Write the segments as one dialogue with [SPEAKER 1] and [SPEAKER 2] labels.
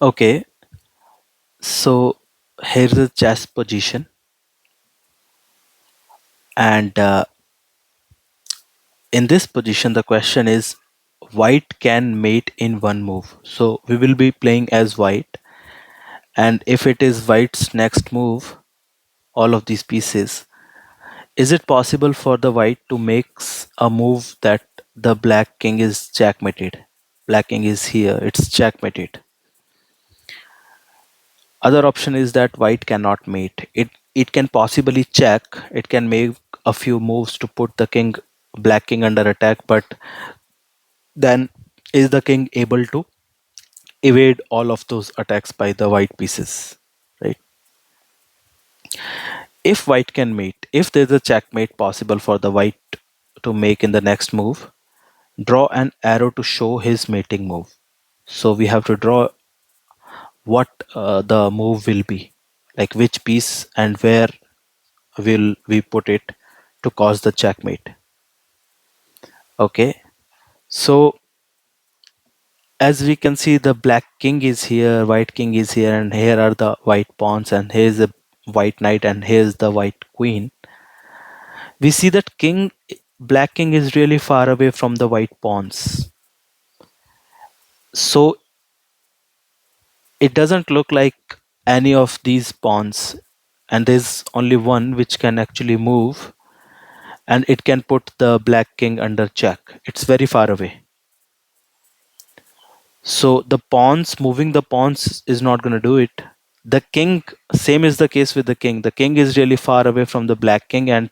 [SPEAKER 1] Okay, so here's the chess position, and in this position, the question is white can mate in one move. So we will be playing as white, and if it is white's next move, all of these pieces, is it possible for the white to make a move that the black king is checkmated? Black king is here, it's checkmated. Other option is that white cannot mate. It can possibly check. It can make a few moves to put the king, black king under attack, but then is the king able to evade all of those attacks by the white pieces, right? If white can mate, if there's a checkmate possible for the white to make in the next move, draw an arrow to show his mating move. So we have to draw what the move will be, like which piece and where will we put it to cause the checkmate. Okay, so as we can see, the black king is here, white king is here, and here are the white pawns, and here's the white knight, and here's the white queen. We see that black king is really far away from the white pawns, so it doesn't look like any of these pawns, and there's only one which can actually move, and it can put the black king under check. It's very far away. So the pawns, moving the pawns is not going to do it. The king, same is the case with the king. The king is really far away from the black king, and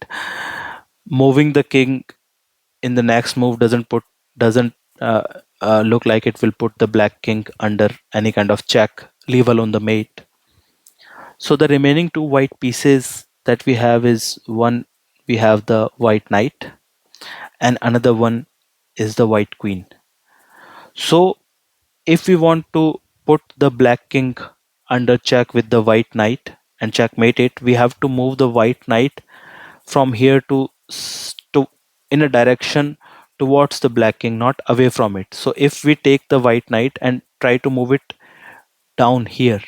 [SPEAKER 1] moving the king in the next move doesn't look like it will put the black king under any kind of check, leave alone the mate. So the remaining two white pieces that we have is one, we have the white knight, and another one is the white queen. So if we want to put the black king under check with the white knight and checkmate it, we have to move the white knight from here to in a direction towards the black king, not away from it. So if we take the white knight and try to move it down here,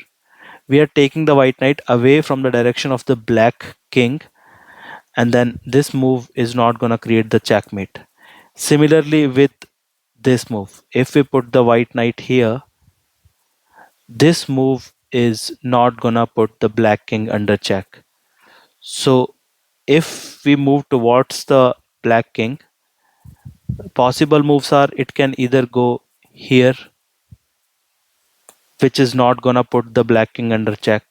[SPEAKER 1] we are taking the white knight away from the direction of the black king, and then this move is not going to create the checkmate. Similarly with this move, if we put the white knight here, this move is not gonna put the black king under check. So if we move towards the black king, possible moves are it can either go here, which is not gonna put the black king under check.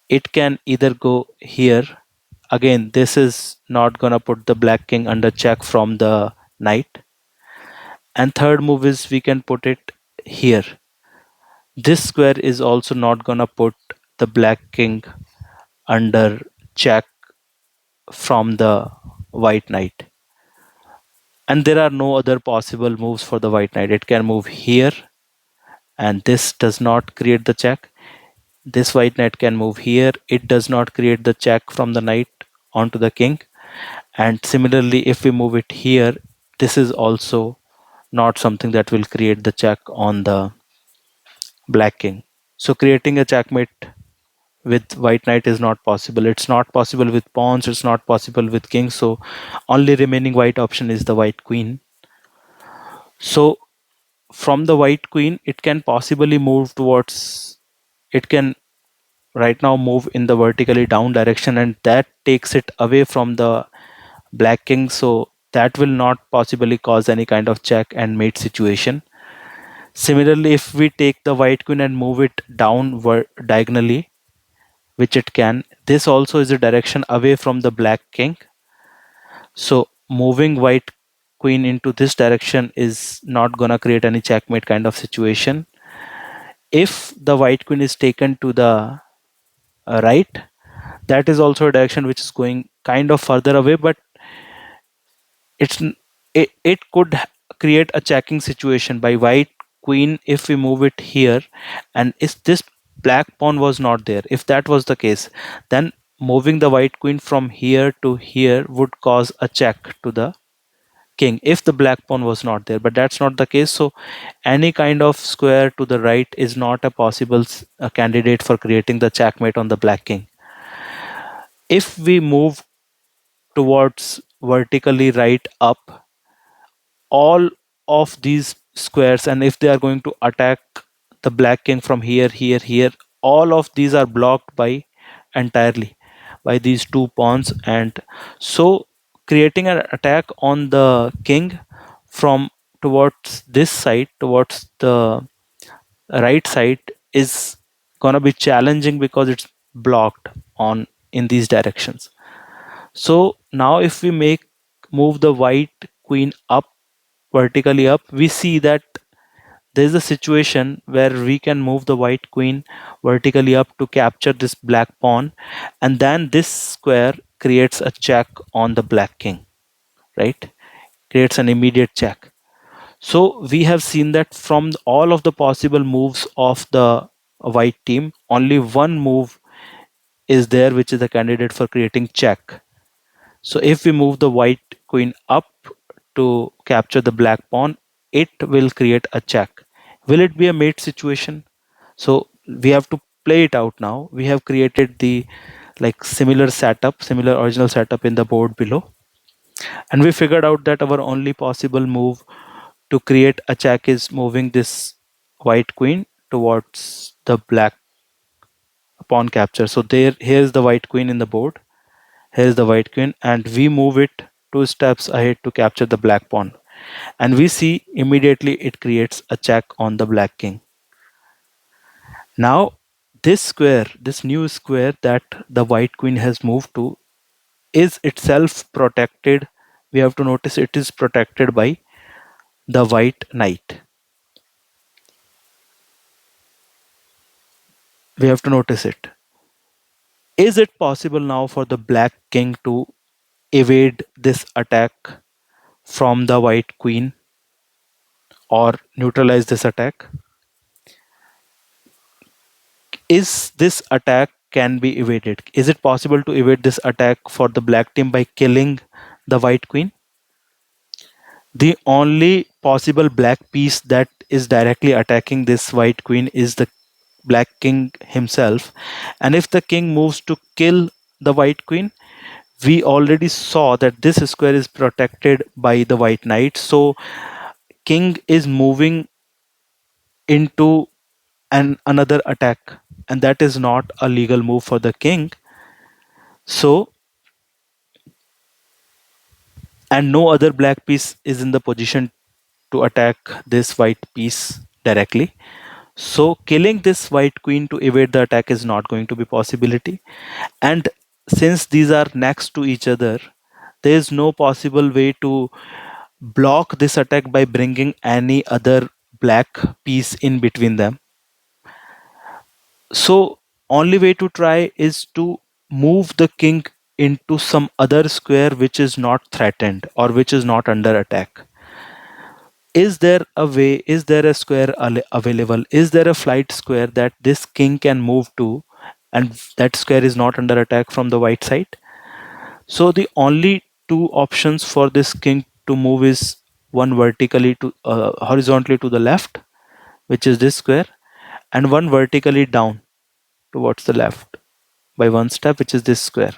[SPEAKER 1] It can either go here. Again, this is not gonna put the black king under check from the knight. And third move is we can put it here. This square is also not gonna put the black king under check from the white knight. And there are no other possible moves for the white knight. It can move here, and this does not create the check. This white knight can move here. It does not create the check from the knight onto the king. And similarly, if we move it here, this is also not something that will create the check on the black king. So creating a checkmate with white knight is not possible. It's not possible with pawns, it's not possible with kings. So only remaining white option is the white queen. So from the white queen, it can possibly move towards, it can right now move in the vertically down direction, and that takes it away from the black king. So that will not possibly cause any kind of check and mate situation. Similarly, if we take the white queen and move it down diagonally, which it can, this also is a direction away from the black king. So moving white queen into this direction is not gonna create any checkmate kind of situation. If the white queen is taken to the right, that is also a direction which is going kind of further away, but it's it could create a checking situation by white queen if we move it here, and if this black pawn was not there, if that was the case, then moving the white queen from here to here would cause a check to the king if the black pawn was not there, but that's not the case. So any kind of square to the right is not a possible candidate for creating the checkmate on the black king. If we move towards vertically right up, all of these squares, and if they are going to attack the black king from here, here, here, all of these are blocked by entirely by these two pawns. And so creating an attack on the king from towards this side, towards the right side, is gonna be challenging because it's blocked on in these directions. So now if we move the white queen up, vertically up, we see that there is a situation where we can move the white queen vertically up to capture this black pawn, and then this square creates a check on the black king, right? Creates an immediate check. So we have seen that from all of the possible moves of the white team, only one move is there which is a candidate for creating check. So if we move the white queen up to capture the black pawn, it will create a check. Will it be a mate situation? So we have to play it out now. We have created the like similar setup, similar original setup in the board below. And we figured out that our only possible move to create a check is moving this white queen towards the black pawn capture. So here's the white queen in the board. Here's the white queen, and we move it two steps ahead to capture the black pawn. And we see immediately it creates a check on the black king. Now, this square, this new square that the white queen has moved to, is itself protected. We have to notice it is protected by the white knight. We have to notice it. Is it possible now for the black king to evade this attack from the white queen or neutralize this attack? Is this attack can be evaded? Is it possible to evade this attack for the black team by killing the white queen? The only possible black piece that is directly attacking this white queen is the black king himself. And if the king moves to kill the white queen, we already saw that this square is protected by the white knight. So king is moving into another attack, and that is not a legal move for the king. So, and no other black piece is in the position to attack this white piece directly. So killing this white queen to evade the attack is not going to be possibility. And since these are next to each other, there is no possible way to block this attack by bringing any other black piece in between them. So only way to try is to move the king into some other square which is not threatened or which is not under attack. Is there a way, is there a square available, is there a flight square that this king can move to, and that square is not under attack from the white side? So the only two options for this king to move is one vertically to horizontally to the left, which is this square, and one vertically down towards the left by one step, which is this square.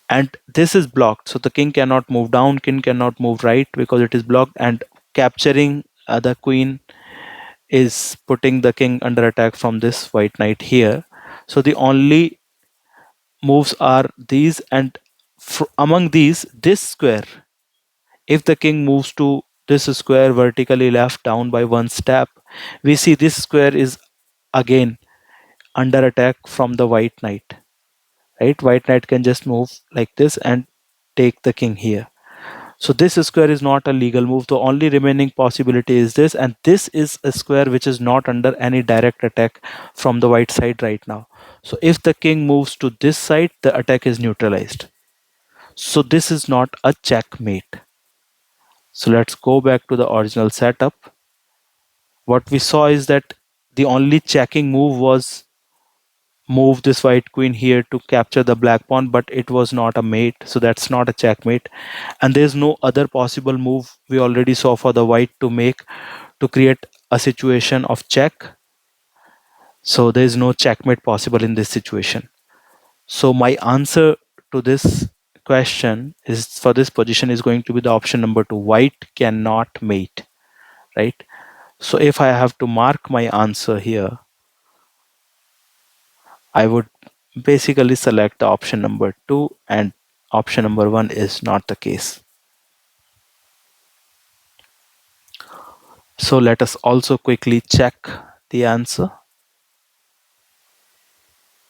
[SPEAKER 1] And this is blocked, so the king cannot move down, king cannot move right because it is blocked, and capturing the queen is putting the king under attack from this white knight here. So the only moves are these, and among these, this square, if the king moves to this square vertically left down by one step, we see this square is again under attack from the white knight, right? White knight can just move like this and take the king here. So this square is not a legal move. The only remaining possibility is this, and this is a square which is not under any direct attack from the white side right now. So if the king moves to this side, the attack is neutralized. So this is not a checkmate. So let's go back to the original setup. What we saw is that the only checking move was move this white queen here to capture the black pawn, but it was not a mate, so that's not a checkmate. And there's no other possible move we already saw for the white to make to create a situation of check. So there's no checkmate possible in this situation. So my answer to this question is, for this position, is going to be the option number 2. White cannot mate, right? So if I have to mark my answer here, I would basically select the option number 2, and option number 1 is not the case. So let us also quickly check the answer.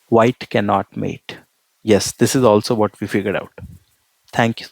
[SPEAKER 1] White cannot mate. Yes, this is also what we figured out. Thank you.